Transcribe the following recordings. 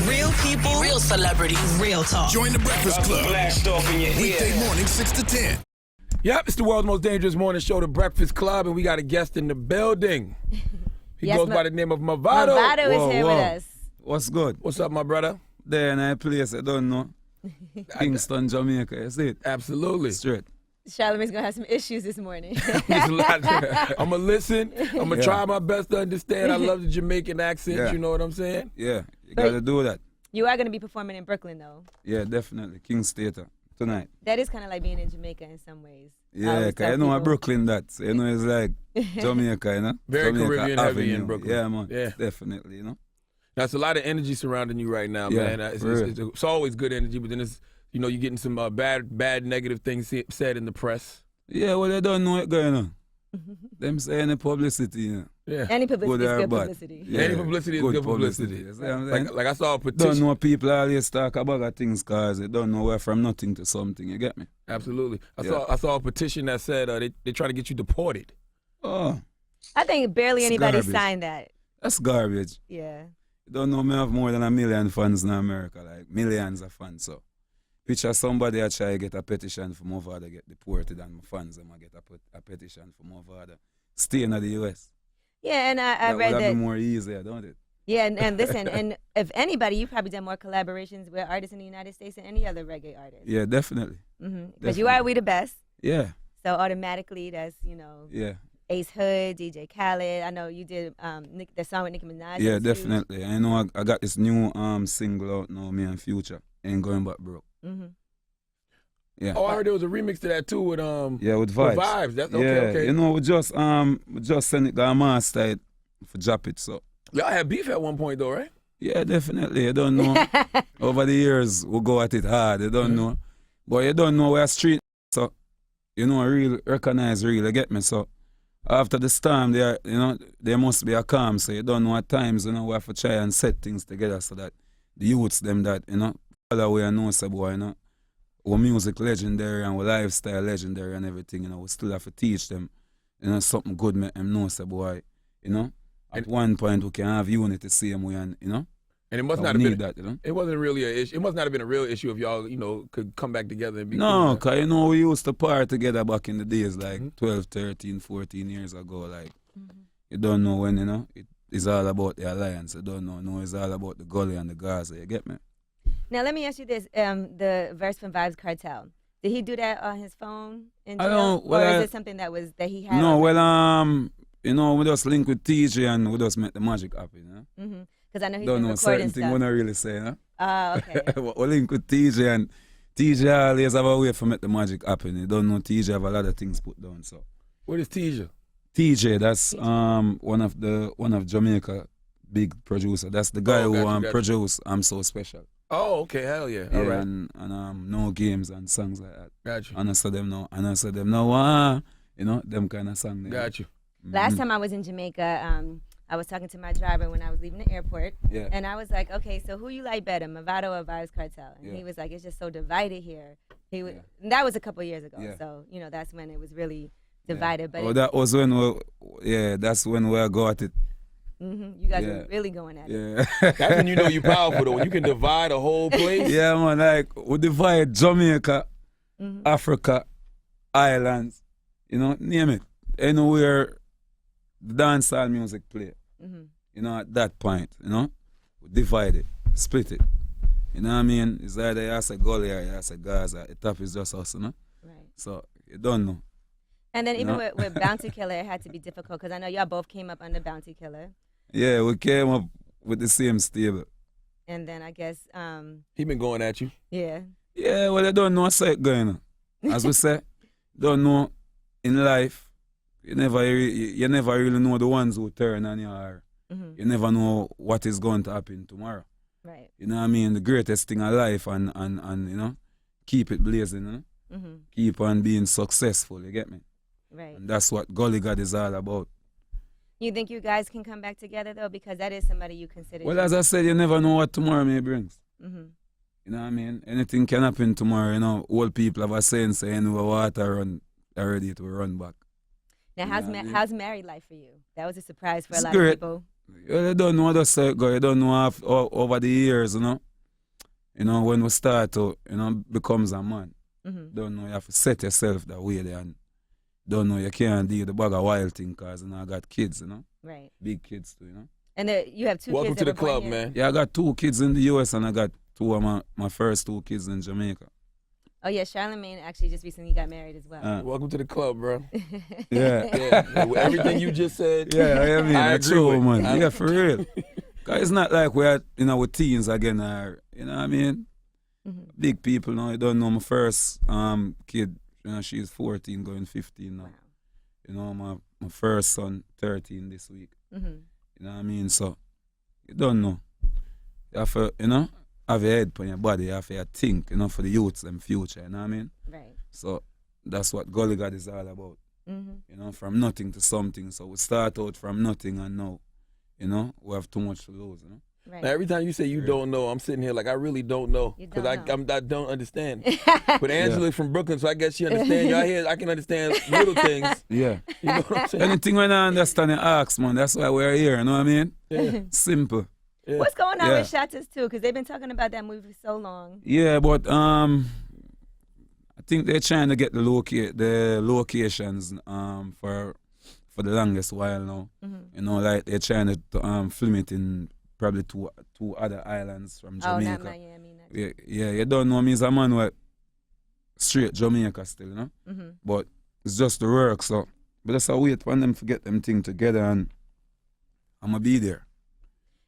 Real people, real celebrities, real talk. Join the Breakfast Club. Blast off in your Weekday morning, 6 to 10. Yep, it's the world's most dangerous morning show, The Breakfast Club, and we got a guest in the building. He goes by the name of Mavado. Mavado is here with us. What's good? What's up, my brother? There in a place I don't know. Kingston, Jamaica, you see it? Absolutely. Straight. Charlamagne's going to have some issues this morning. I'm going to listen. I'm going to try my best to understand. I love the Jamaican accent, you know what I'm saying? Yeah, you got to do that. You are going to be performing in Brooklyn, though. Yeah, definitely. King's Theater tonight. That is kind of like being in Jamaica in some ways. Yeah, because you know what Brooklyn that. You know, it's like Jamaica, you know? Very Jamaica Caribbean Avenue. heavy in Brooklyn. Yeah, man. Yeah. Definitely, you know? That's a lot of energy surrounding you right now, man. It's always good energy, but then it's, you know, you're getting some bad, negative things said in the press. Yeah, well, they don't know what's going on. Them say any publicity, you know? Yeah. Any publicity is good bad. publicity. Yeah. Any publicity is good publicity. You see what I'm saying? Like I saw a petition. Don't know people always talk about things because they don't know where from nothing to something, you get me? Absolutely. I saw a petition that said they try to get you deported. Oh. I think barely anybody garbage. signed that. That's garbage. Yeah. You don't know me have more than 1 million fans in America, like millions of fans. So, picture somebody I try to get a petition for Mavado to get deported and my fans them get a petition for Mavado staying in the U.S. Yeah, and I read would that. be more easier, don't it? Yeah, and listen, and if anybody, you've probably done more collaborations with artists in the United States than any other reggae artist. Yeah, definitely. Because you are We the Best. Yeah. So automatically, that's, you know, Yeah. Ace Hood, DJ Khaled. I know you did the song with Nicki Minaj. Yeah, definitely. I know I got this new single out now, me and Future, Ain't Going Back Broke. Yeah. Oh, I heard there was a remix to that too with with Vybz. Vybz. That's okay. You know, we just send it to master it for drop it. So y'all had beef at one point though, right? yeah, definitely. You don't know. Over the years, we go at it hard. You don't know, but you don't know where street. So you know, real recognize real. You get me? So after the storm, there must be a calm. So you don't know at times, you know, we have to try and set things together so that the youths them that follow way and know say boy, our music legendary and our lifestyle legendary and everything, we still have to teach them, something good make them know, say boy, at one point we can have unity same way and, And it must not have been that, It wasn't really an issue. It must not have been a real issue if y'all, could come back together and be No, because, we used to party together back in the days, like 12, 13, 14 years ago, like, you don't know when, it is all about the alliance. You don't know, no, it's all about the gully and the Gaza, you get me? Now, let me ask you this. The verse from Vybz Kartel, did he do that on his phone in jail? I don't, well, or is it something that he had? No, we just link with TJ and we just make the magic happen, Because I know he's don't been know recording certain stuff. thing we not really say, Oh, okay. we link with TJ and TJ always have a way for make the magic happen. You don't know TJ have a lot of things put down, so. What is Teja? TJ, that's one of Jamaica big producer. That's the guy who produced I'm So Special. Oh, okay, hell yeah. Yeah, All right. and No Games and songs like that. Got you. And I saw them now, them kind of songs. Got you. Last time I was in Jamaica, I was talking to my driver when I was leaving the airport, Yeah. and I was like, okay, so who you like better, Mavado or Vybz Kartel? And he was like, it's just so divided here. And that was a couple years ago, so that's when it was really divided. But that was when that's when we got it. You guys were really going at it. Yeah. That's when you know you're powerful, though. When you can divide a whole place. Yeah, man, like, we divide Jamaica, Africa, islands, name it. Anywhere the dancehall music play, at that point, we divide it, split it. You know what I mean? It's either you say Gully or you say Gaza. The top is just us, Right. So, you don't know. And then even with Bounty Killer, it had to be difficult because I know y'all both came up under Bounty Killer. Yeah, we came up with the same stable. And then I guess... he been going at you. Yeah. Yeah, well, I don't know what's going on. As we say, don't know in life, you never really know the ones who turn on you or you never know what is going to happen tomorrow. Right. You know what I mean? The greatest thing of life and keep it blazing, Keep on being successful, you get me? Right. And that's what Gully God is all about. You think you guys can come back together, though? Because that is somebody you consider... Well, as I said, you never know what tomorrow may brings. You know what I mean? Anything can happen tomorrow, Old people have a saying, saying, water run, already it will run back. Now, how's married life for you? That was a surprise for It's a lot great. of people. You don't know the circle, you don't know over the years, you know. You know, when we start to, you know, becomes a man. Don't know, you have to set yourself that way there and don't know you can't do the bag of wild thing because you know, I got kids, you know. Right. Big kids too, you know. And you have 2 Welcome kids. to the that were born club, here. man. Yeah, I got 2 kids in the US and I got 2 of my first 2 kids in Jamaica. Oh yeah, Charlamagne actually just recently got married as well. Welcome to the club, bro. Yeah. Everything you just said. Yeah, I mean, I that's agree true, with. man. Yeah, for real. Cause it's not like we're, you know, with teens again, or, you know what I mean? Big people now. You don't know my first kid, you know, she's 14 going 15 now. Wow. You know, my first son, 13 this week. You know what I mean? So, you don't know. You have to, you know, have your head on your body. You have to think, you know, for the youths and future, you know what I mean? Right. So, that's what Gully God is all about. You know, from nothing to something. So, we start out from nothing and now, you know, we have too much to lose, you know? Right. Now, every time you say you don't know, I'm sitting here like I really don't know You because don't I don't understand. But Angela's from Brooklyn, so I guess she understands. Y'all here, I can understand little things. Yeah. You know what I'm saying? Anything when I understand, you ask, man. That's why we're here, you know what I mean? Yeah. Simple. Yeah. What's going on Yeah. with Shatters too? Because they've been talking about that movie for so long. Yeah, but I think they're trying to get the locations for the longest while now. You know, like they're trying to film it in probably two other islands from Jamaica. Oh, not Miami. Yeah, you don't know me as a man who straight Jamaica still, you know? But it's just the work, so but that's a wait for them to get them thing together and I'm gonna be there.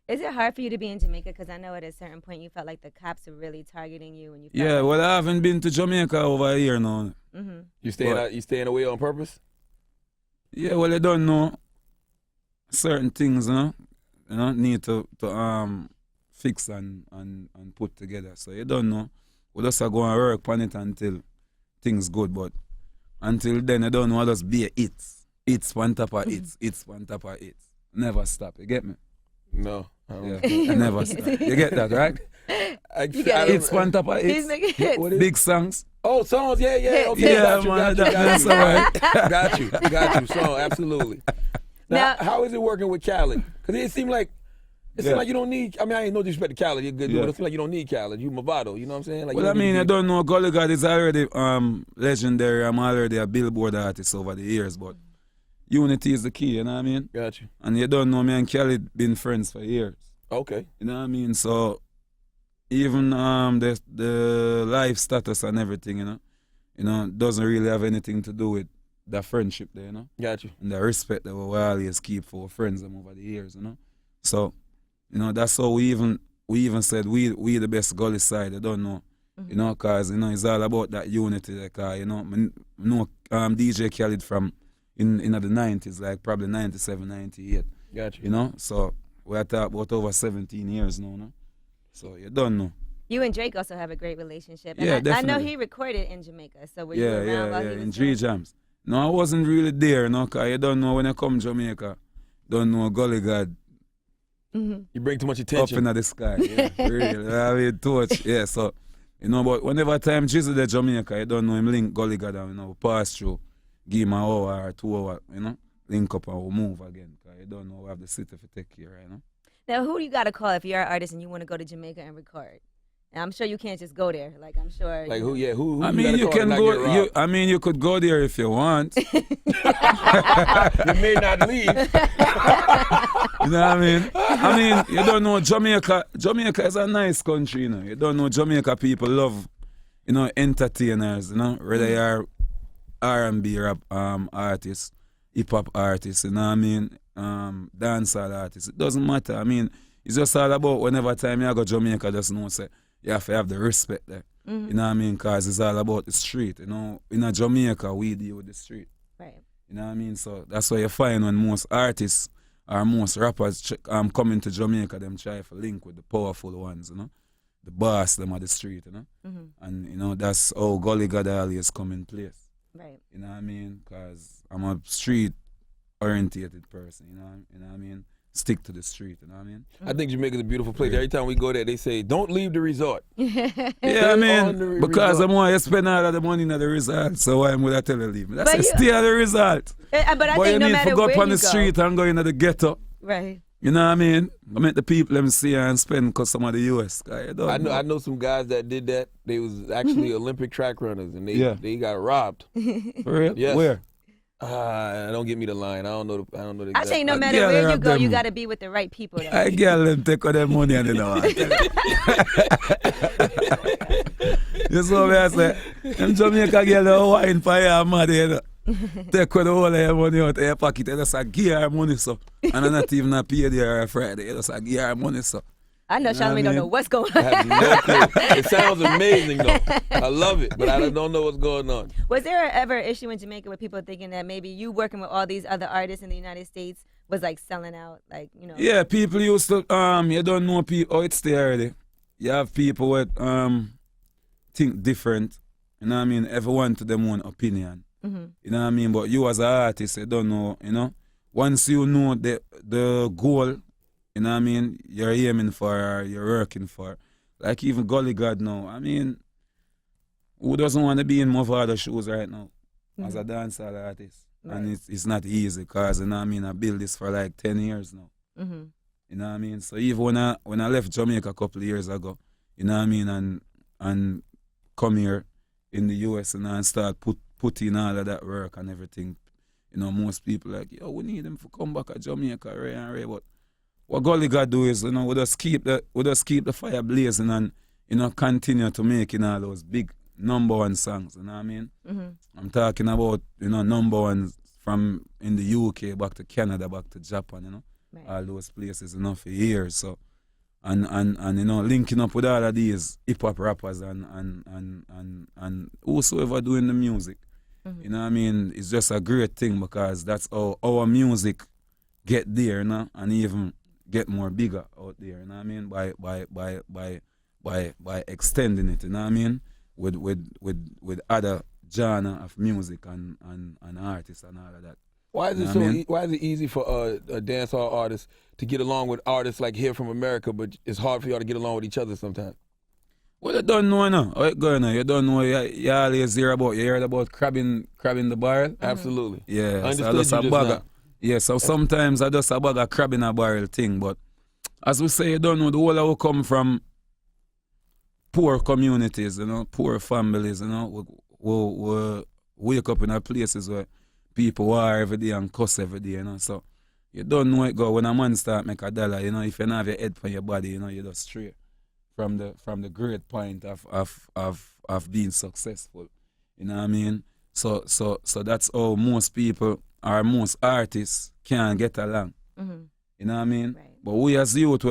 Is it hard for you to be in Jamaica? Because I know at a certain point you felt like the cops were really targeting you, and you. Felt Yeah, like well, I haven't been to Jamaica over a year now. You staying away on purpose? Yeah, well, you don't know certain things, you know, need to fix and put together. So you don't know. We just go and work on it until things good, but until then, you don't know. I just be it's one top of it's one top of it's. Never stop. You get me? No. Yeah, never stop. You get that, right? It's one top of He's making it's. hits. Big songs. Oh, songs, yeah. Okay, Yeah, got that's you. all right. Got you. Song, absolutely. Now, how is it working with Khaled? Because it seemed like you don't need. I mean, I ain't no disrespect to Khaled. You're good, dude, but it seems like you don't need Khaled. You Mavado. You know what I'm saying? Like, Well, I mean, I don't know. Gully God is already legendary. I'm already a Billboard artist over the years, but unity is the key. You know what I mean? Got you. And you don't know, me and Khaled been friends for years. Okay. You know what I mean? So even the life status and everything, you know, doesn't really have anything to do with the friendship there, you know. Got you. And the respect that we always keep for our friends them over the years, you know. So, you know, that's how we even said we the best Gully side. I don't know, you know, cause you know it's all about that unity. Like, you know, DJ Khaled from in the 90s, like probably 97, 98. Got you. You know, so we're talking about over 17 years now, no? So you don't know. You and Drake also have a great relationship. And Yeah, I know definitely. he recorded in Jamaica, so were you around while he was in doing it? Jams. No, I wasn't really there, no, cause you don't know when you come Jamaica, don't know Gully God You bring too much up attention. in the sky. Yeah, really. I mean, too much. Yeah, so, you know, but whenever time Jizzle the Jamaica, you don't know him link Gully God and, you know, pass through, give him an hour or 2 hours, you know, link up and we'll move again, cause you don't know we have the city to take care, you know. Now, who do you got to call if you're an artist and you want to go to Jamaica and record? And I'm sure you can't just go there. Like, I'm sure. Like who? Yeah, who? I mean, you can go. You could go there if you want. You may not leave. You know what I mean? I mean, you don't know Jamaica. Jamaica is a nice country, you know. You don't know Jamaica people love, you know, entertainers, you know, whether they are R&B rap artists, hip hop artists, you know what I mean? Dancehall artists. It doesn't matter. I mean, it's just all about whenever time you go to Jamaica, just know say you have to have the respect there. You know what I mean? Because it's all about the street. You know, in Jamaica, we deal with the street. Right. You know what I mean? So that's why you find when most artists or most rappers coming to Jamaica, them try to link with the powerful ones, you know? The boss, them at the street, you know? And, you know, that's how Gully God always come in place. Right. You know what I mean? Because I'm a street-orientated person, you know what I mean? Stick to the street, you know what I mean? I think Jamaica's a beautiful place. Every time we go there, they say, don't leave the resort. Yeah, I Stay on mean, the because resort. I'm want to spend all of the money in the result, so why would I tell you leave? That's But a stay at the result. But I But you think no need matter to go where up on you the street and go into the ghetto. Right. You know what I mean? I make the people them see her and spend because some of the US. I know some guys that did that. They was actually Olympic track runners, and they got robbed. For real? Yes. Where? Don't give me the line. I don't know the I exact. say no matter where you go, you got to be with the right people. Though. I get them take all their money and they don't want to tell you. So me I say, them Jamaica girl they wine for your mother, you know. Take all the whole of your money out of your pocket and just give her money so. And I'm not even a payday or a Friday, just give her money so. I know Charlamagne don't know what's going on. I have no clue. It sounds amazing though. I love it, but I don't know what's going on. Was there ever an issue in Jamaica with people thinking that maybe you working with all these other artists in the United States was like selling out, like, you know? Yeah, people used to you don't know people. Oh, it's there already. You have people that think different. You know what I mean? Everyone to them own opinion. Mm-hmm. You know what I mean? But you as an artist, you don't know. You know, once you know the goal. You know what I mean? You're aiming for, or you're working for. Like even Gully God now. I mean, who doesn't want to be in Mavado shoes right now as a dancehall artist? Right. And it's not easy because, you know what I mean, I built this for like 10 years now. Mm-hmm. You know what I mean? So even when I left Jamaica a couple of years ago, you know what I mean, and come here in the US and start put in all of that work and everything, you know, most people like, yo, we need them to come back to Jamaica, Ray and Ray, but what Gully God do is, you know, we just keep the fire blazing and, you know, continue to making all those big number one songs, you know what I mean? Mm-hmm. I'm talking about, you know, number ones from in the UK back to Canada, back to Japan, you know, right. All those places, you know, for years. So, and you know, linking up with all of these hip hop rappers and whosoever doing the music, mm-hmm. you know what I mean? It's just a great thing because that's how our music get there, you know, and even get more bigger out there, you know what I mean? By extending it, you know what I mean? With other genre of music and artists and all of that. Why is it why is it easy for a dancehall artist to get along with artists like here from America, but it's hard for y'all to get along with each other sometimes? Well, you don't know now. How it going now? You don't know. You always hear about crabbing the barrel. Mm-hmm. Absolutely. Yeah. Understood So you just now. Yeah, so sometimes I just about a crab in a barrel thing, but as we say, you don't know, the whole of we come from poor communities, you know, poor families, you know, we wake up in our places where people war every day and cuss every day, you know, so you don't know it go. When a man start make $1, you know, if you don't have your head for your body, you know, you're just straight from the great point of being successful, you know what I mean? So that's how most people or most artists can get along. Mm-hmm. You know what I mean? Right. But we as youth,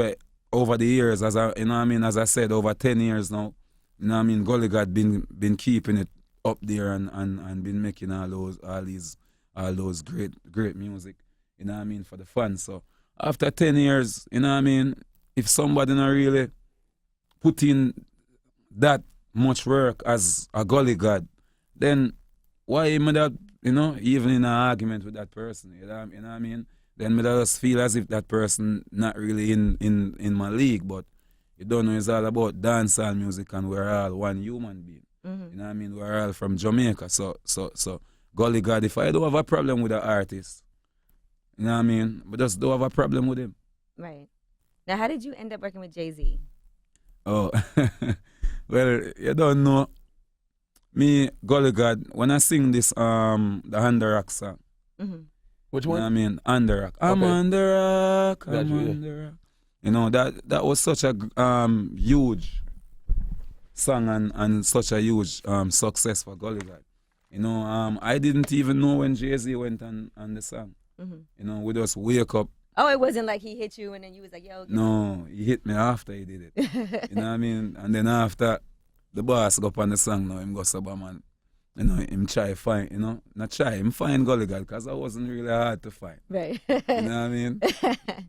over the years, you know what I mean, as I said, over 10 years now, you know what I mean, Gully God been keeping it up there and been making all those great music, you know what I mean, for the fans. So after 10 years, you know what I mean, if somebody not really put in that much work as a Gully God, then why am I that, you know, even in an argument with that person, you know what I mean? Then I just feel as if that person not really in my league, but you don't know, it's all about dancehall music and we're all one human being. Mm-hmm. You know what I mean? We're all from Jamaica. So Gully God, if I don't have a problem with an artist, you know what I mean? But just don't have a problem with him. Right. Now, how did you end up working with Jay-Z? Oh, well, you don't know. Me, Gully God, when I sing this, the Under Rock song. Mm-hmm. Which one? You know what I mean? Under Rock. I'm Okay. under rock. Got I'm you, yeah. under rock. You know, that was such a huge song and such a huge success for Gully God. You know, I didn't even know when Jay-Z went on the song. Mm-hmm. You know, we just wake up. Oh, it wasn't like he hit you and then you was like, yo. No, he hit me after he did it. You know what I mean? And then after, the boss go up on the song now, him go sub man. You know, him try find, you know, not try, him find Gully God because I wasn't really hard to find. Right. You know what I mean?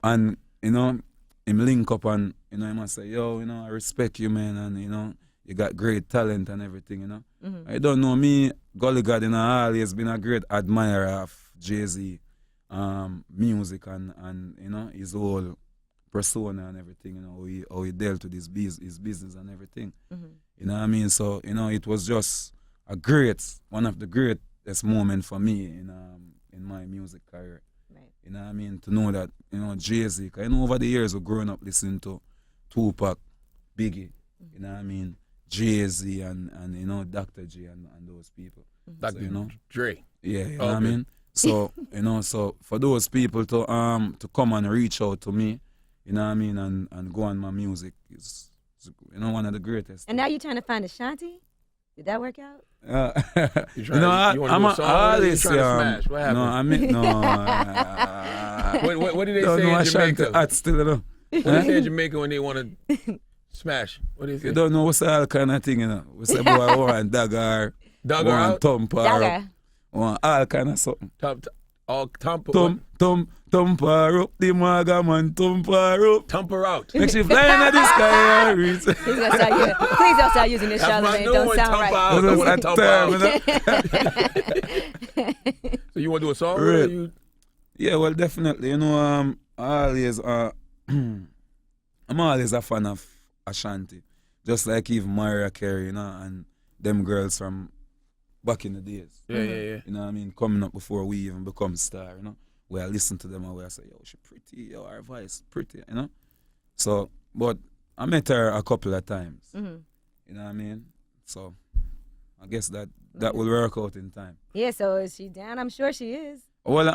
And, you know, him link up and, you know, he must say, yo, you know, I respect you, man, and, you know, you got great talent and everything, you know. Mm-hmm. I don't know, me, Gully God, you know, always been a great admirer of Jay-Z music and, you know, his whole persona and everything, you know, how he dealt with his business and everything. Mm-hmm. You know what I mean? So, you know, it was just one of the greatest moments for me in my music career. Right. You know what I mean? To know that, you know, Jay-Z, 'cause you know over the years we're growing up listening to Tupac, Biggie, you know what I mean? Jay-Z and you know, Dr. J and those people. Dr. So, you know? Dre. Yeah, you know what I mean? So, you know, so for those people to come and reach out to me, you know what I mean, and go on my music is you know, one of the greatest. And now you're trying to find Ashanti? Did that work out? You know, I'm a artist. What happened? No, I mean, no. What did they don't say know in Jamaica? Ashanti still, you know. What do they say in Jamaica when they want to smash? What do they say? You don't know what's all kind of thing, you know. We say, boy, I want dagger, Dagger want out? thumper, Dagger. want all kind of something. Thumper up, the maga man, thumper up. Thumper out. Make she fly in the sky. Please don't start using this, That's my Charlamagne. new Don't one, sound Thumper right. out. I want to Thumper out. That So you want to do a song? Right. Or you... Yeah, well, definitely. You know, always, I'm always a fan of Ashanti. Just like even Mariah Carey, you know, and them girls from back in the days. Yeah. You know what I mean? Coming up before we even become star, you know? Where I listen to them and where I say, yo, she pretty, yo, her voice pretty, you know? So, but I met her a couple of times. You know what I mean? So, I guess that will work out in time. Yeah, so is she down? I'm sure she is. Well,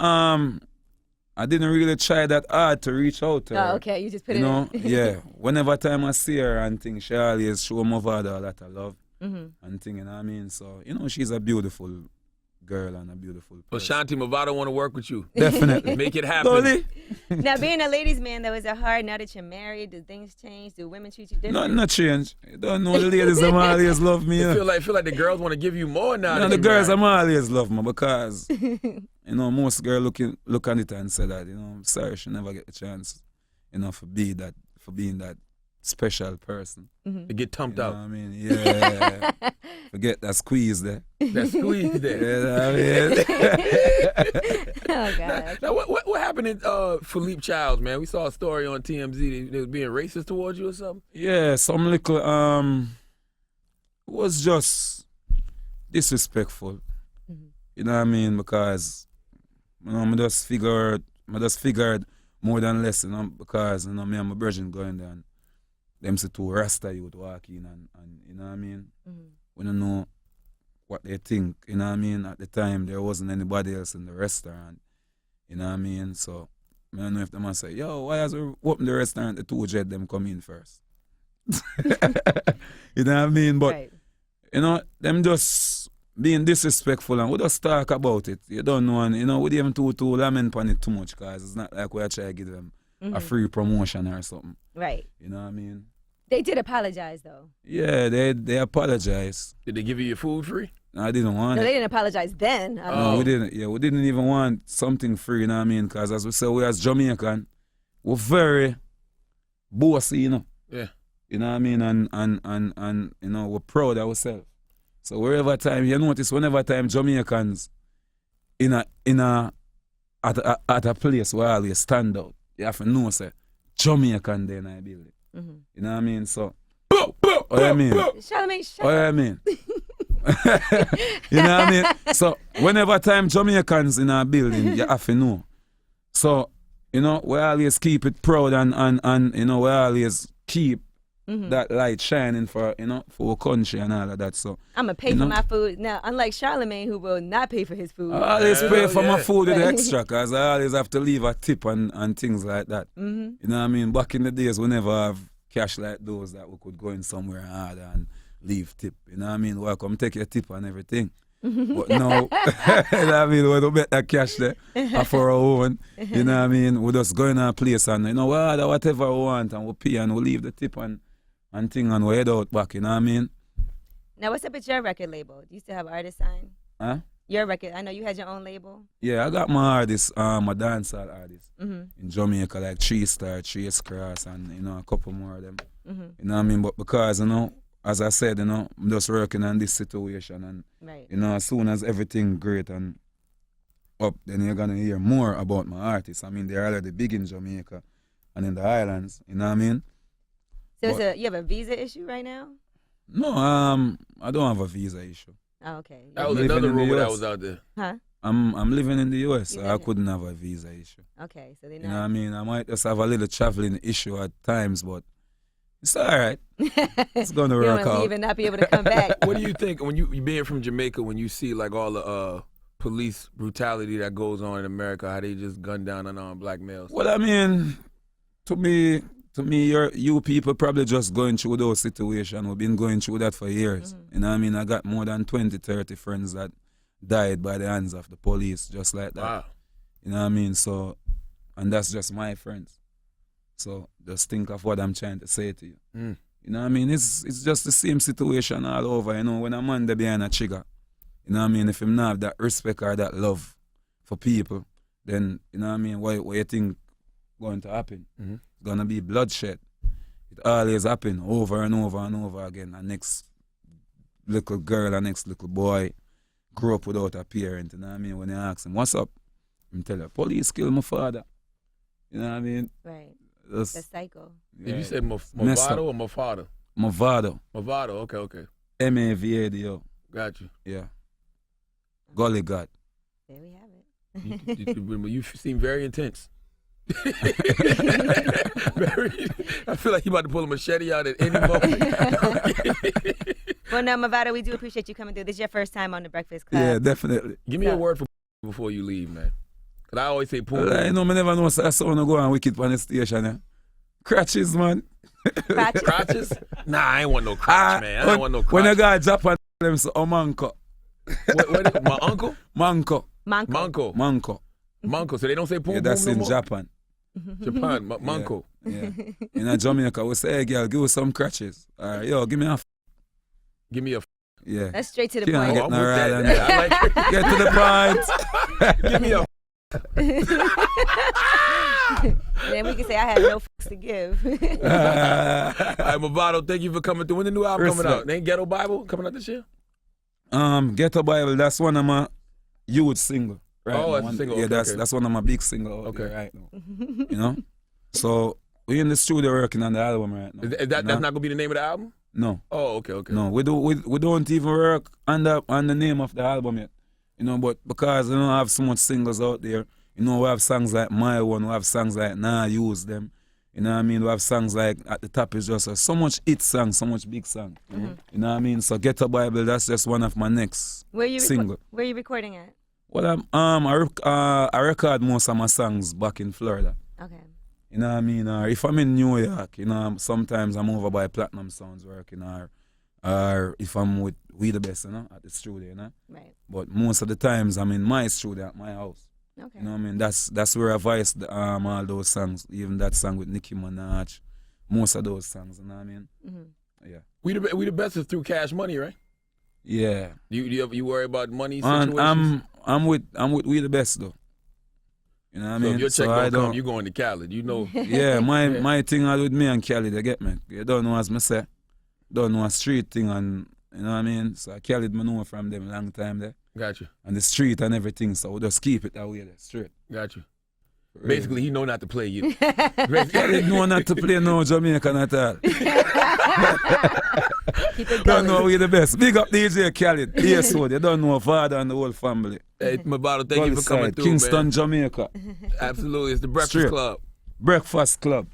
I didn't really try that hard to reach out to her. Oh, okay. You just put You it know, in. yeah. Whenever time I see her and things, she always show Mavado a lot of love and thing, you know what I mean? So, you know, she's a beautiful girl and a beautiful person. Well, Shanti Mavado want to work with you. Definitely. Make it happen. Totally. Now, being a ladies' man, though, is it hard now that you're married? Do things change? Do women treat you different? Not change. You don't know the ladies, them always love me. I feel like the girls want to give you more now. No, the girls, I'm always love me because, you know, most girls look at it and say that, you know, I'm sorry, she never get a chance, you know, for being that special person. To get tumped You know out. what I mean? Yeah. Forget that squeeze there. That squeeze there. You know what I mean? Oh, God. Now, what happened in Philippe Childs, man? We saw a story on TMZ. They was being racist towards you or something? Yeah, some little, was just disrespectful. You know what I mean? Because, you know, I just figured more than less, you know, because, you know, me and my virgin going there and them see two Rasta youth walk in and you know what I mean? We don't know what they think, you know what I mean? At the time, there wasn't anybody else in the restaurant, you know what I mean? So, I don't know if the man say, yo, why has we opened the restaurant, the two jet them come in first? You know what I mean? But, Right. you know, them just being disrespectful and we just talk about it. You don't know, and, you know, we even too lament on it too much because it's not like we try to give them a free promotion or something. Right. You know what I mean? They did apologize, though. Yeah, they apologize. Did they give you your food free? I didn't want No, it. they didn't apologize then. I don't No, know. we didn't. Yeah, we didn't even want something free, you know what I mean? Because as we say, we as Jamaican, we're very bossy, you know. Yeah. You know what I mean? And you know, we're proud of ourselves. So wherever time, you notice whenever time Jamaicans at a place where always stand out, you have to know, say, Jamaican there in the building. You know what I mean? So, what I mean? Charlamagne, shut What up. I mean? You know what I mean? So, whenever time Jamaicans in a building, you have to know. So, you know, we always keep it proud and you know, we always keep that light shining for, you know, for our country and all of that. So, I'm going to pay you for know? my food. Now, unlike Charlamagne, who will not pay for his food. I always pay for my yeah. food with extra because I always have to leave a tip and things like that. You know what I mean? Back in the days, we never have cash like those that we could go in somewhere and order and leave tip. You know what I mean? Well, come take your tip and everything. But no, you know what I mean? We don't bet that cash there for our own. You know what I mean? We just go in our place and, you know, we order whatever we want and we pay and we leave the tip and thing and we head out back. You know what I mean? Now, what's up with your record label? Do you still have artist sign? Huh? Your record. I know you had your own label. Yeah, I got my artists, my dancehall artists in Jamaica, like 3 Star, 3 Cross, and, you know, a couple more of them. You know what I mean? But because, you know, as I said, you know, I'm just working on this situation and, Right. you know, as soon as everything great and up, then you're going to hear more about my artists. I mean, they're already big in Jamaica and in the islands, you know what I mean? So But- you have a visa issue right now? No, I don't have a visa issue. Oh, okay. That was Living another in the rumor that US. was out there. Huh? I'm living in the US, so I live in- couldn't have a visa issue. Okay, so they're You know what not. I mean? I might just have a little traveling issue at times, but it's all right. It's gonna You work don't want to out. leave and not be able to come back. What do you think when you being from Jamaica, when you see like all the police brutality that goes on in America, how they just gun down unarmed black males? Well, I mean, to me, you people probably just going through those situations. We've been going through that for years. You know what I mean? I got more than 20, 30 friends that died by the hands of the police, just like that. Wow. You know what I mean? So, and that's just my friends. So just think of what I'm trying to say to you. Mm. You know what I mean? It's just the same situation all over. You know, when a man there behind a trigger, you know what I mean? If him not have that respect or that love for people, then, you know what I mean, what you think going to happen? Mm-hmm. It's going to be bloodshed. It always happen over and over and over again. The next little girl, the next little boy grew up without a parent, you know what I mean? When you ask him, what's up? Him tell you, police killed my father. You know what I mean? Right. That's, The cycle. Did you say Messed up. Mavado or Mavado? Mavado. Mavado, okay. Mavado. Got you. Yeah. Golly God. There we have it. You seem very intense. I feel like you about to pull a machete out at any moment. Well, no, Mavado, we do appreciate you coming through. This is your first time on the Breakfast Club. Yeah, definitely. Give me a word for before you leave, man. Cause I always say pool. I know, I never know so I saw go on wicked on the station. Yeah. Crutches, man. Crotches. Crotches? Nah, I ain't want no crotch, man. I don't want no crotch. When I got Japan, them say, oh, manko. My uncle? Manko. Manco. So they don't say poom Yeah, that's poom in no more? Japan. Japan, Manco. Yeah. In Jamaica, we say, hey, girl, give us some crutches. All right, yo, give me a Give me a Yeah. That's straight to the Can't point. get I'm no with ride on that. I like it. Get to the point. Give me a Then we can say I have no fucks to give. All right, Mavado, thank you for coming through. When the new album coming Respect. out? Ain't Ghetto Bible coming out this year? Ghetto Bible, that's one of my youth single. Right Oh, now. that's a single, Yeah, okay. that's one of my big single out Okay. there right now. You know? So we in the studio working on the album right now. Is that you know? that's not gonna be the name of the album? No. Oh, okay. No, we don't even work on the name of the album yet. You know, but because we don't have so much singles out there, you know, we have songs like My One, we have songs like Nah Use Them. You know what I mean? We have songs like At the Top is just so much hit songs, so much big song. You know what I mean? So Ghetto Bible, that's just one of my next single. Where are you recording at? Well, I record most of my songs back in Florida. Okay. You know what I mean? Or if I'm in New York, you know, sometimes I'm over by Platinum Sounds working, or if I'm with We The Best, you know, at the studio, you know. Right. But most of the times I'm in my studio at my house. Okay. You know what I mean? That's where I voice all those songs, even that song with Nicki Minaj, most of those songs, you know what I mean? Mm-hmm. Yeah. We the best is through Cash Money, right? Yeah. You worry about money And situations? I'm with We The Best though. You know what I So mean? if your check I don't come, you going to Khaled. You know. Yeah, my thing are with me and Kelly, they get me. You don't know as me say. Don't know a street thing and you know what I mean? So Kelly me know from them a long time there. Got you. And the street and everything, so we just keep it that way there, straight. Got you. Basically, he know not to play you. Kelly know not to play no Jamaican at all. Keep it Don't going. know we the best. Big up DJ Khaled. Yes, so they don't know father and the whole family. Hey, Mavado, thank you for coming through, Kingston, man. Jamaica. Absolutely. It's the Breakfast Straight. Club. Breakfast Club.